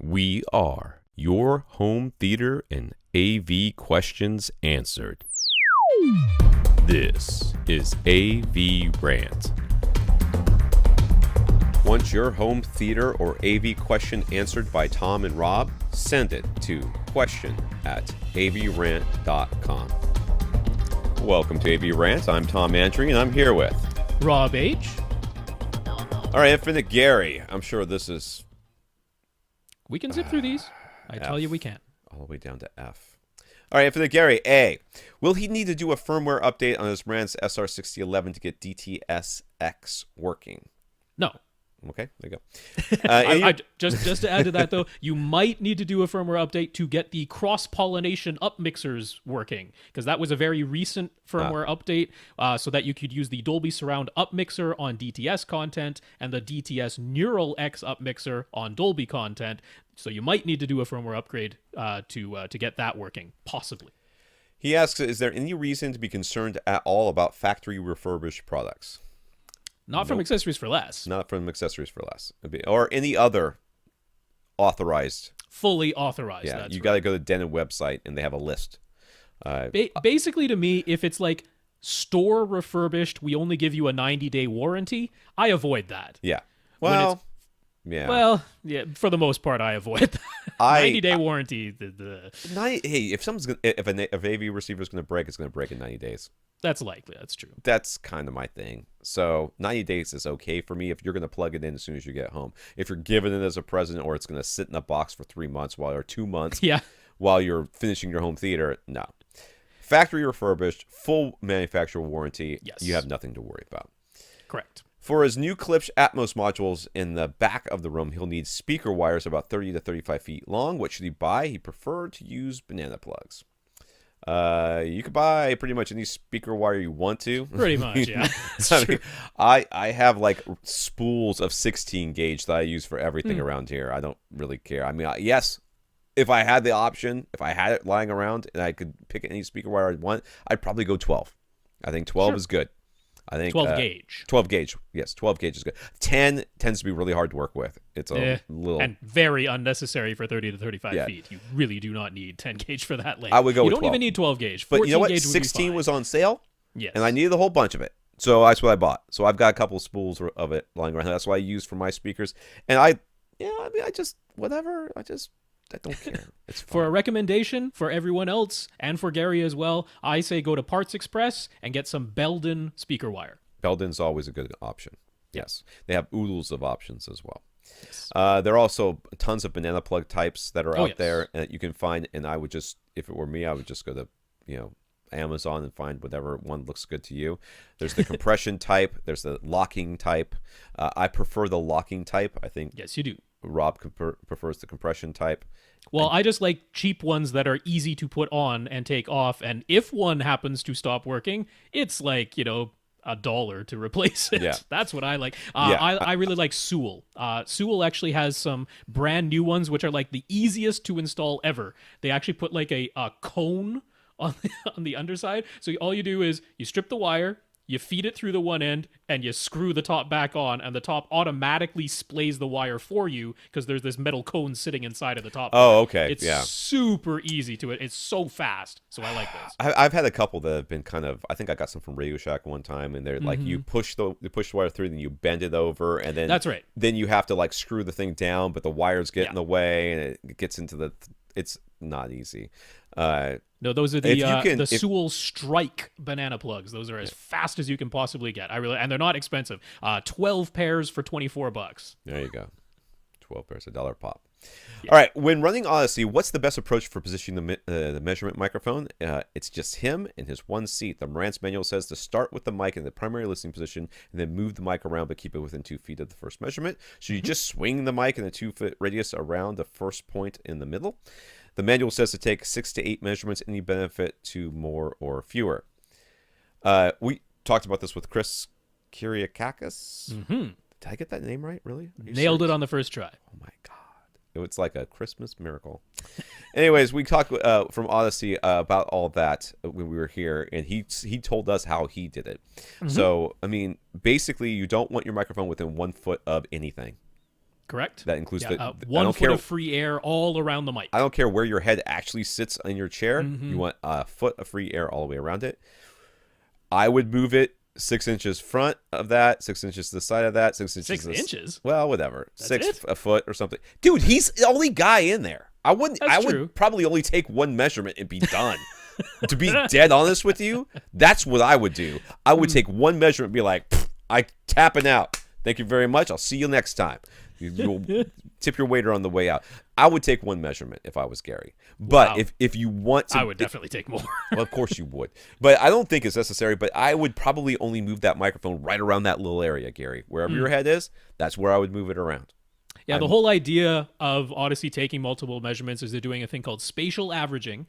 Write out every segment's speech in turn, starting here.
We are your home theater and AV questions answered. This is AVRant. Want your home theater or AV question answered by Tom and Rob? Send it to question@avrant.com. Welcome to AVRant. I'm Tom Andry, and I'm here with Rob H. All right, Infinite Gary. I'm sure this is We can zip through these. I tell you we can. all the way down to F. All right, Infinite Gary, A. Will he need to do a firmware update on his Rand's SR6011 to get DTSX working? No. Okay, there you go. Just to add to that, though, you might need to do a firmware update to get the cross-pollination upmixers working, because that was a very recent firmware update, so that you could use the Dolby Surround upmixer on DTS content and the DTS Neural X upmixer on Dolby content. So you might need to do a firmware upgrade to get that working, possibly. He asks, is there any reason to be concerned at all about factory refurbished products? Not from Accessories for Less. Not from Accessories for Less. Or any other authorized. Fully authorized. Yeah, that's you right. got to go to the Denon website, and they have a list. Basically, to me, if it's like store refurbished, we only give you a 90-day warranty, I avoid that. Yeah. Well, yeah. Well, yeah, for the most part, I avoid that. 90-day warranty. Hey, if an AV receiver is going to break, it's going to break in 90 days. That's likely. That's true. That's kind of my thing. So 90 days is okay for me if you're going to plug it in as soon as you get home. If you're giving it as a present, or it's going to sit in a box for 3 months or 2 months Yeah. while you're finishing your home theater, no. Factory refurbished, full manufacturer warranty, Yes. you have nothing to worry about. Correct. For his new Klipsch Atmos modules in the back of the room, he'll need speaker wires about 30 to 35 feet long. What should he buy? He preferred to use banana plugs. You could buy pretty much any speaker wire you want to. Pretty much, yeah. That's I true. mean, I have like spools of 16 gauge that I use for everything around here. I don't really care. I mean, yes, if I had the option, if I had it lying around and I could pick any speaker wire I want, I'd probably go 12. I think 12 is good. I think 12 gauge. 12 gauge. Yes, 12 gauge is good. 10 tends to be really hard to work with. It's a little... And very unnecessary for 30 to 35 Yeah. feet. You really do not need 10 gauge for that length. I would go You with don't 12. even need 12 gauge. But 14 you know what? gauge would be 16 fine. was on sale. Yes. And I needed a whole bunch of it. So that's what I bought. So I've got a couple of spools of it lying around. That's what I use for my speakers. And I don't care. It's fine. For a recommendation for everyone else and for Gary as well, I say go to Parts Express and get some Belden speaker wire. Belden's always a good option. Yes. They have oodles of options as well. Yes. There are also tons of banana plug types that are out yes. there that you can find. And I would just, if it were me, I would just go to, Amazon and find whatever one looks good to you. There's the compression type. There's the locking type. I prefer the locking type. I think Yes, you do. Rob prefers the compression type. Well, I just like cheap ones that are easy to put on and take off. And if one happens to stop working, it's like, $1 to replace it. Yeah. That's what I like. Yeah. I really like Sewell. Sewell actually has some brand new ones, which are like the easiest to install ever. They actually put like a cone on the underside. So all you do is you strip the wire, you feed it through the one end, and you screw the top back on, and the top automatically splays the wire for you because there's this metal cone sitting inside of the top. Oh, okay. It's yeah. super easy to it. It's so fast. So I like this. I've had a couple that have been kind of. I think I got some from Radio Shack one time, and they're like you push the wire through, then you bend it over, and then That's right. Then you have to like screw the thing down, but the wires get in the way, and it gets into the. It's not easy. No, those are If the Sewell Strike banana plugs. Those are as fast as you can possibly get. And they're not expensive. 12 pairs for $24. There you go. 12 pairs, $1 pop. Yeah. All right. When running Audyssey, what's the best approach for positioning the measurement microphone? It's just him and his one seat. The Marantz manual says to start with the mic in the primary listening position and then move the mic around, but keep it within 2 feet of the first measurement. So you just swing the mic in a 2-foot radius around the first point in the middle. The manual says to take 6 to 8 measurements. Any benefit to more or fewer? We talked about this with Chris Kyriakakis. Mm-hmm. Did I get that name right? Really? Nailed it on the first try. Oh my god! It's like a Christmas miracle. Anyways, we talked from Audyssey about all that when we were here, and he told us how he did it. So I mean, basically, you don't want your microphone within 1 foot of anything. Correct. That includes Yeah, the I 1 don't foot care. of free air all around the mic. I don't care where your head actually sits in your chair. Mm-hmm. You want a foot of free air all the way around it. I would move it 6 inches front of that, 6 inches to the side of that, 6 inches. 6 inches? Well, whatever. That's a foot or something. Dude, he's the only guy in there. I wouldn't. That's I true. would probably only take one measurement and be done. To be dead honest with you, that's what I would do. I would take one measurement and be like, I tapping out. Thank you very much. I'll see you next time. You'll tip your waiter on the way out. I would take one measurement if I was Gary. But Wow. if you want to... I would definitely take more. Well, of course you would. But I don't think it's necessary. But I would probably only move that microphone right around that little area, Gary. Wherever your head is, that's where I would move it around. Yeah, the whole idea of Audyssey taking multiple measurements is they're doing a thing called spatial averaging.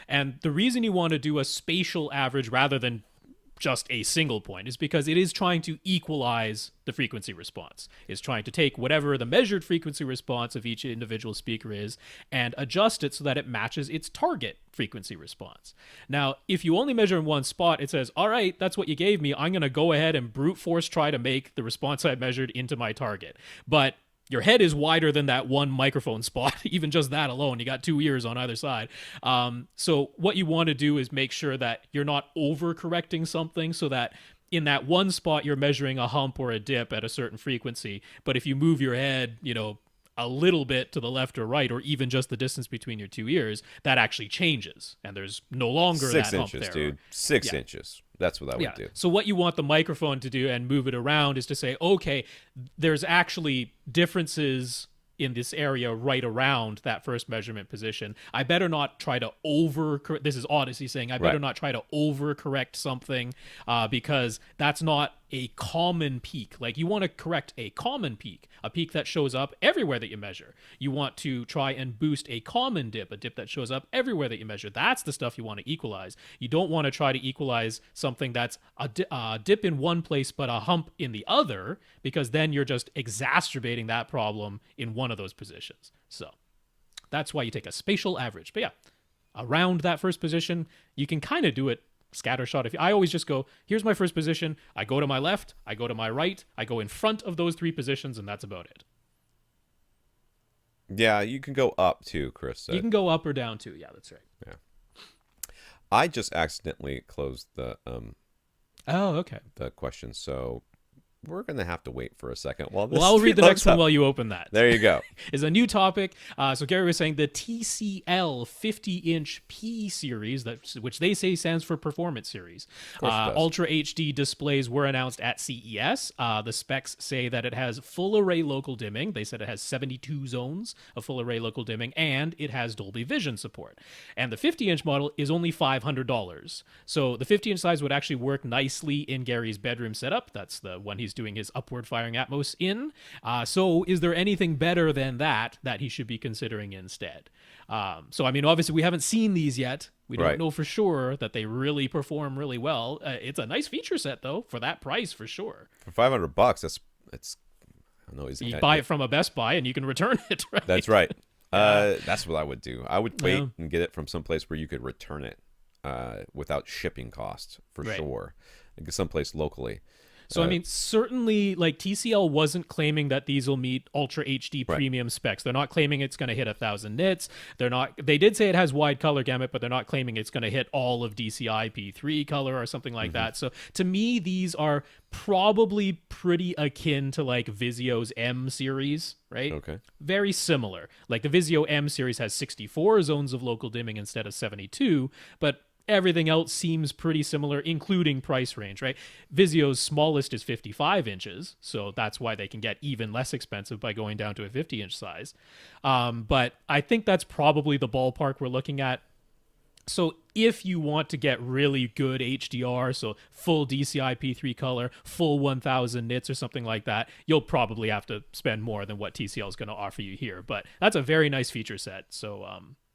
And the reason you want to do a spatial average rather than just a single point is because it is trying to equalize the frequency response. It's trying to take whatever the measured frequency response of each individual speaker is and adjust it so that it matches its target frequency response. Now, if you only measure in one spot, it says, all right, that's what you gave me. I'm going to go ahead and brute force try to make the response I measured into my target. But your head is wider than that one microphone spot, even just that alone. You got 2 ears on either side. So what you want to do is make sure that you're not overcorrecting something so that in that one spot you're measuring a hump or a dip at a certain frequency. But if you move your head, a little bit to the left or right, or even just the distance between your 2 ears, that actually changes. And there's no longer 6 that hump inches, there. dude. 6 inches. That's what I would do. So what you want the microphone to do and move it around is to say, okay, there's actually differences in this area right around that first measurement position. I better not try to this is Audyssey saying, I better not try to overcorrect something because that's not a common peak. Like, you want to correct a common peak, a peak that shows up everywhere that you measure. You want to try and boost a common dip, a dip that shows up everywhere that you measure. That's the stuff you want to equalize. You don't want to try to equalize something that's a dip in one place but a hump in the other, because then you're just exacerbating that problem in one of those positions. So that's why you take a spatial average. But yeah, around that first position, you can kind of do it scattershot. I always just go, here's my first position, I go to my left, I go to my right, I go in front of those 3 positions, and that's about it. Yeah, you can go up too, Chris said. You can go up or down too. Yeah, that's right. Yeah. I just accidentally closed the question, so we're going to have to wait for a second while this I'll read the next one while you open that. There you go. Is a new topic. So Gary was saying the TCL 50-inch P-Series, which they say stands for Performance Series. Ultra HD displays were announced at CES. The specs say that it has full array local dimming. They said it has 72 zones of full array local dimming, and it has Dolby Vision support. And the 50-inch model is only $500. So the 50-inch size would actually work nicely in Gary's bedroom setup. That's the one he's doing his upward firing Atmos in. So is there anything better than that he should be considering instead? So, I mean, obviously we haven't seen these yet. We don't know for sure that they really perform really well. It's a nice feature set, though, for that price, for sure. For $500, it's I don't know. You buy it from a Best Buy and you can return it, right? That's right. That's what I would do. I would wait and get it from someplace where you could return it without shipping costs, for sure. Someplace locally. So, I mean, certainly, like, TCL wasn't claiming that these will meet Ultra HD premium specs. They're not claiming it's going to hit 1,000 nits. They did say it has wide color gamut, but they're not claiming it's going to hit all of DCI P3 color or something like that. So, to me, these are probably pretty akin to, like, Vizio's M series, right? Okay. Very similar. Like, the Vizio M series has 64 zones of local dimming instead of 72, but everything else seems pretty similar, including price range, right? Vizio's smallest is 55 inches, so that's why they can get even less expensive by going down to a 50-inch size. But I think that's probably the ballpark we're looking at. So if you want to get really good HDR, so full DCI P3 color, full 1,000 nits or something like that, you'll probably have to spend more than what TCL is going to offer you here. But that's a very nice feature set, so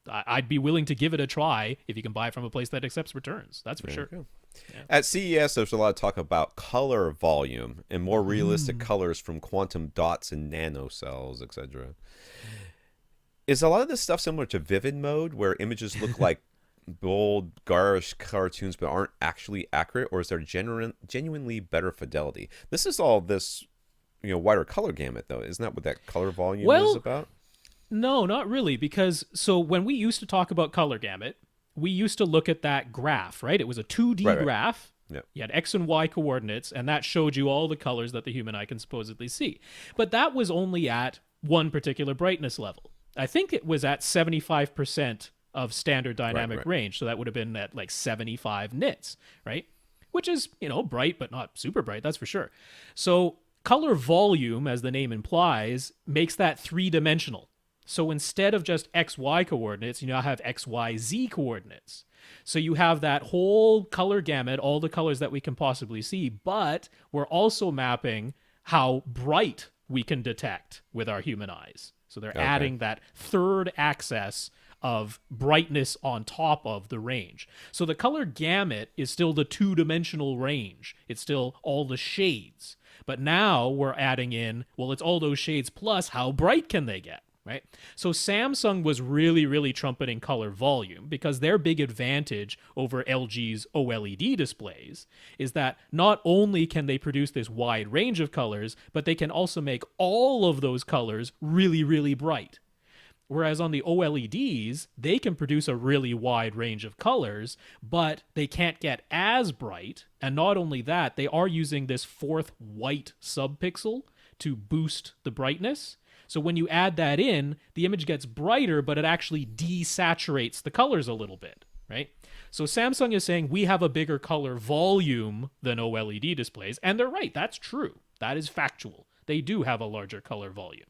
I'd be willing to give it a try if you can buy from a place that accepts returns. That's for sure. Yeah. At CES, there's a lot of talk about color volume and more realistic colors from quantum dots and nanocells, etc. Is a lot of this stuff similar to vivid mode, where images look like bold, garish cartoons but aren't actually accurate, or is there genuinely better fidelity? This is all this wider color gamut though. Isn't that what that color volume Well, is about? No, not really, because so when we used to talk about color gamut, we used to look at that graph, right? It was a 2D Right. graph. Yeah. You had X and Y coordinates, and that showed you all the colors that the human eye can supposedly see. But that was only at one particular brightness level. I think it was at 75% of standard dynamic range. So that would have been at like 75 nits, right? Which is, bright, but not super bright, that's for sure. So color volume, as the name implies, makes that three-dimensional. So instead of just XY coordinates, you now have XYZ coordinates. So you have that whole color gamut, all the colors that we can possibly see, but we're also mapping how bright we can detect with our human eyes. So they're adding that third axis of brightness on top of the range. So the color gamut is still the two-dimensional range. It's still all the shades. But now we're adding in, well, it's all those shades plus how bright can they get? Right? So Samsung was really, really trumpeting color volume because their big advantage over LG's OLED displays is that not only can they produce this wide range of colors, but they can also make all of those colors really, really bright. Whereas on the OLEDs, they can produce a really wide range of colors, but they can't get as bright. And not only that, they are using this fourth white subpixel to boost the brightness. So when you add that in, the image gets brighter, but it actually desaturates the colors a little bit, right? So Samsung is saying we have a bigger color volume than OLED displays, and they're right. That's true. That is factual. They do have a larger color volume.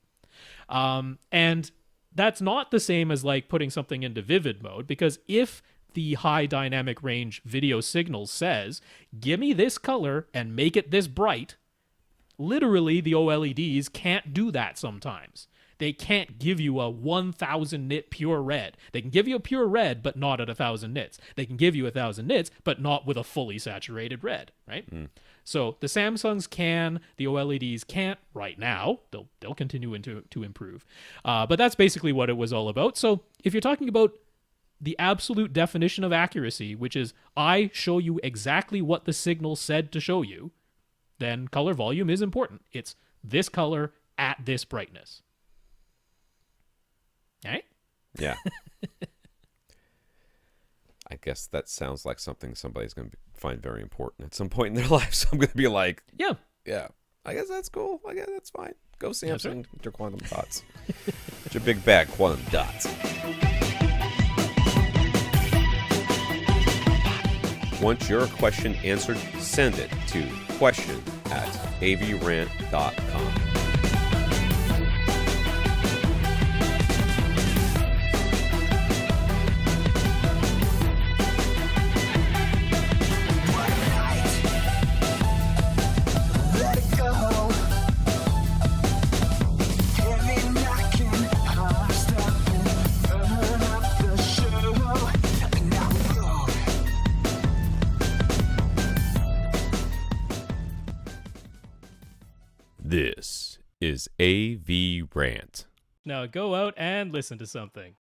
And that's not the same as like putting something into vivid mode, because if the high dynamic range video signal says, give me this color and make it this bright, literally, the OLEDs can't do that sometimes. They can't give you a 1000 nit pure red. They can give you a pure red, but not at 1000 nits. They can give you 1000 nits, but not with a fully saturated red, right? So the Samsungs can, the OLEDs can't right now. They'll continue to improve. But that's basically what it was all about. So if you're talking about the absolute definition of accuracy, which is I show you exactly what the signal said to show you, then color volume is important. It's this color at this brightness. All right? Yeah. I guess that sounds like something somebody's going to find very important at some point in their life. So I'm going to be like, yeah, I guess that's cool. I guess that's fine. Go Samsung with your quantum dots. It's your big bag quantum dots. Want your question answered? Send it to question@avrant.com. This is AVRant. Now go out and listen to something.